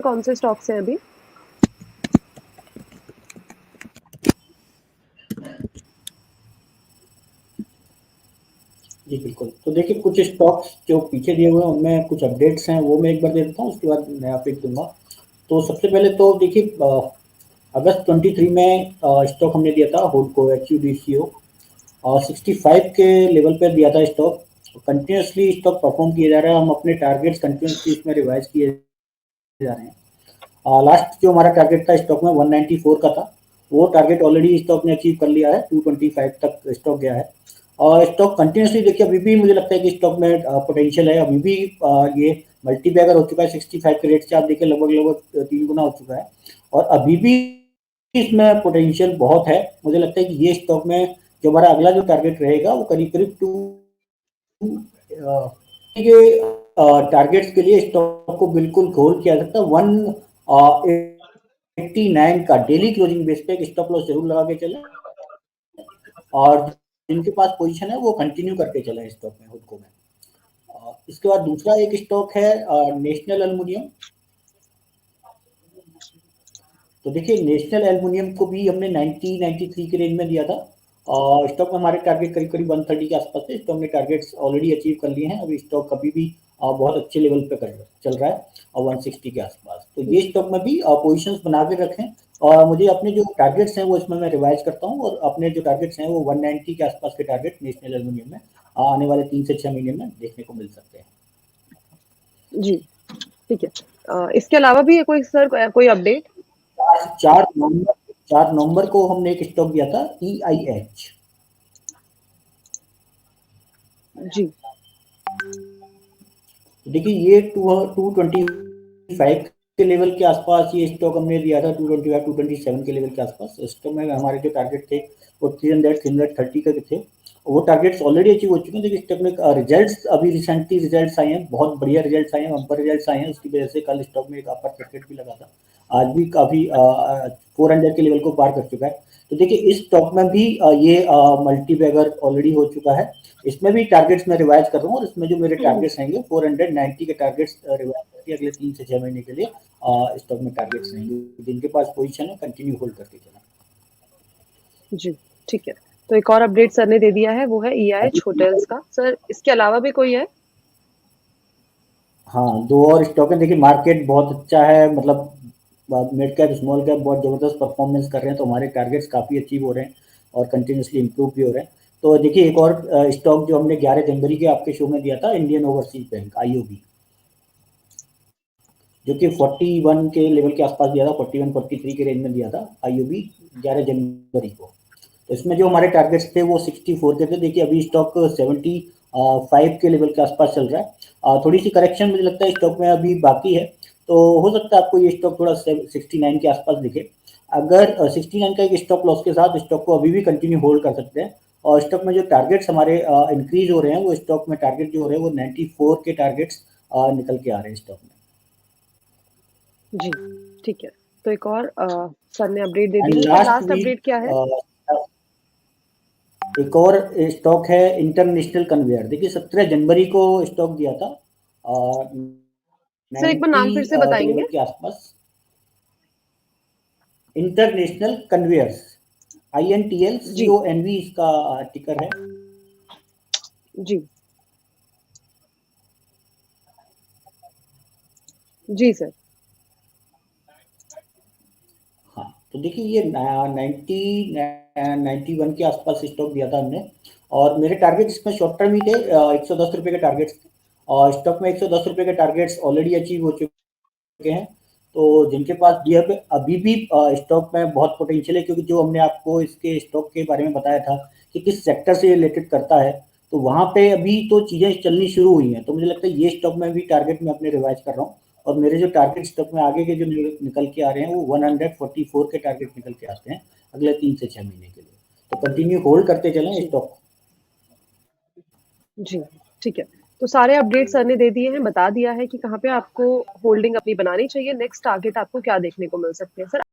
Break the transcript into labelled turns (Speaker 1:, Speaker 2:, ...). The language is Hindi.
Speaker 1: कौन से स्टॉक्स हैं अभी?
Speaker 2: जी बिल्कुल। तो देखिए कुछ स्टॉक्स जो पीछे दिए हुए हैं उनमें कुछ अपडेट्स हैं वो मैं एक बार दे देता हूँ, उसके बाद मैं आप एक दूंगा। तो सबसे पहले तो देखिए अगस्त 23 में स्टॉक हमने दिया था हुडको HUDCO और 65 के लेवल पर दिया था स्टॉक। कंटिन्यूसली स्टॉक परफॉर्म किया जा रहा है, हम अपने टारगेट्स कंटिन्यूसली इसमें रिवाइज किए जा रहे हैं। लास्ट जो हमारा टारगेट था स्टॉक में 194 का था, वो टारगेट ऑलरेडी स्टॉक ने अचीव कर लिया है, 225 तक स्टॉक गया है। और स्टॉक कंटिन्यूसली देखिए अभी भी मुझे लगता है कि स्टॉक में पोटेंशियल है, अभी भी ये मल्टी बैगर हो चुका है 65 के रेट से, आप देखिए लगभग लगभग 3 गुना हो चुका है और अभी भी इसमें पोटेंशियल बहुत है। मुझे लगता है कि ये स्टॉक में जो हमारा अगला जो टारगेट रहेगा वो करीब करीब टारगेट्स के लिए स्टॉक को बिल्कुल होल्ड किया सकता है। 189 का डेली क्लोजिंग बेस पे एक स्टॉप लॉस जरूर लगा के चले और जिनके पास पोजीशन है वो कंटिन्यू करके चले स्टॉक में खुद को में। इसके बाद दूसरा एक स्टॉक है नेशनल एल्युमिनियम। तो देखिए नेशनल एल्युमिनियम को भी हमने 93 के रेंज में दिया था और स्टॉक में हमारे टारगेट करीब करीब 130 के आसपास थे। स्टॉक ने टारगेट्स ऑलरेडी अचीव कर लिए हैं, अभी स्टॉक कभी भी बहुत अच्छे लेवल पे चल रहा है और 160 के आसपास। तो ये स्टॉक में भी पोजीशंस बना के रखें और मुझे अपने जो टारगेट्स हैं वो इसमें मैं रिवाइज करता हूँ और अपने जो टारगेट्स हैं वो 190 के आसपास के टारगेट नेशनल एल्युमिनियम में आने वाले 3 से 6 महीने में देखने को मिल सकते हैं।
Speaker 1: जी, ठीक है। इसके अलावा भी है कोई सर कोई अपडेट?
Speaker 2: 4 नवंबर को हमने एक स्टॉक दिया था EIH।
Speaker 1: जी।
Speaker 2: देखिए ये 225 के लेवल के आसपास ये स्टॉक हमने दिया था, 225 227 के लेवल के आसपास। स्टॉक में हमारे जो टारगेट थे वो 330 का थे, वो टारगेट्स ऑलरेडी अचीव हो चुके हैं। देखिए स्टॉक में रिजल्ट्स अभी रिसेंटली रिजल्ट्स आए हैं, बहुत बढ़िया रिजल्ट्स आए हैं, बम्पर रिजल्ट्स आए हैं, उसकी वजह से कल स्टॉक में एक अपर सर्किट भी लगा था, आज भी काफी 400 के लेवल को पार कर चुका है। तो देखिए इस स्टॉक में भी ये मल्टी बैगर ऑलरेडी हो चुका है, इसमें भी टारगेट्स मैं रिवाइज कर रहा हूँ और इसमें जो मेरे टारगेट्स रहेंगे 490 के टारगेट्स रिवाइज करके अगले 3 से 6 महीने के लिए स्टॉक में टारगेट्स रहेंगे, जिनके पास पोजीशन है कंटिन्यू होल्ड करके चला।
Speaker 1: जी, ठीक है। तो एक और अपडेट सर ने दे दिया है, वो है EIH होटल्स का। सर इसके अलावा भी कोई है?
Speaker 2: हाँ, 2 और स्टॉक है। देखिए मार्केट बहुत अच्छा है, मतलब मिड कैप स्मॉल कैप बहुत ज़बरदस्त परफॉर्मेंस कर रहे हैं, तो हमारे टारगेट्स काफ़ी अचीव हो रहे हैं और कंटिन्यूसली इम्प्रूव भी हो रहे हैं। तो देखिए एक और स्टॉक जो हमने 11 जनवरी के आपके शो में दिया था, इंडियन ओवरसीज बैंक IOB, जो कि 41 के लेवल के आसपास दिया था, 41 43 के रेंज में दिया था IOB 11 जनवरी को। तो इसमें जो हमारे टारगेट्स थे वो 64 के थे। देखिए अभी स्टॉक 75 के लेवल के आसपास चल रहा है, थोड़ी सी करेक्शन मुझे लगता है स्टॉक में अभी बाकी है, तो हो सकता है आपको ये स्टॉक थोड़ा 69 के आसपास दिखे। अगर 69 का एक स्टॉप लॉस के साथ स्टॉक को अभी भी कंटिन्यू होल्ड कर सकते हैं और स्टॉक में जो टारगेट्स हमारे इंक्रीज हो रहे हैं, वो स्टॉक में टारगेट जो हो रहे हैं वो 94 के टारगेट्स निकल के आ रहे हैं स्टॉक में।
Speaker 1: जी, ठीक है। तो एक और सर ने अपडेट दे
Speaker 2: एंड
Speaker 1: दी है। Sir
Speaker 2: last
Speaker 1: last
Speaker 2: week
Speaker 1: update क्या है?
Speaker 2: एक और स्टॉक है इंटरनेशनल कन्वेयर। देखिए 17 जनवरी को स्टॉक दिया था
Speaker 1: सर एक बार
Speaker 2: 90
Speaker 1: नाम फिर से
Speaker 2: के
Speaker 1: बताएँगे?
Speaker 2: लेवल के आसपास। इंटरनेशनल कन्वेयर्स,
Speaker 1: जी,
Speaker 2: INTLCONV इसका टिकर है।
Speaker 1: जी। जी सर।
Speaker 2: हाँ, तो देखिए ये 91 के आसपास स्टॉक दिया था हमने और मेरे टारगेट इसमें शॉर्ट टर्म ही थे, 110 रुपये के टारगेट्स थे और स्टॉक में 110 रुपये के टारगेट्स ऑलरेडी अचीव हो चुके हैं। तो जिनके पास भी अभी भी स्टॉक में बहुत पोटेंशियल है, क्योंकि जो हमने आपको इसके स्टॉक के बारे में बताया था कि किस सेक्टर से रिलेटेड करता है, तो वहाँ पे अभी तो चीज़ें चलनी शुरू हुई हैं। तो मुझे लगता है ये स्टॉक में भी टारगेट में अपने रिवाइज कर रहा हूँ और मेरे जो टारगेट स्टॉक में आगे के जो निकल के आ रहे हैं वो 144 के टारगेट निकल के आते हैं अगले 3 से 6 महीने के लिए। तो कंटिन्यू होल्ड करते चलें
Speaker 1: जी,
Speaker 2: स्टॉक।
Speaker 1: जी, ठीक है। तो सारे अपडेट सर ने दे दिए हैं, बता दिया है कि कहाँ पे आपको होल्डिंग अपनी बनानी चाहिए। नेक्स्ट टारगेट आपको क्या देखने को मिल सकते हैं। सर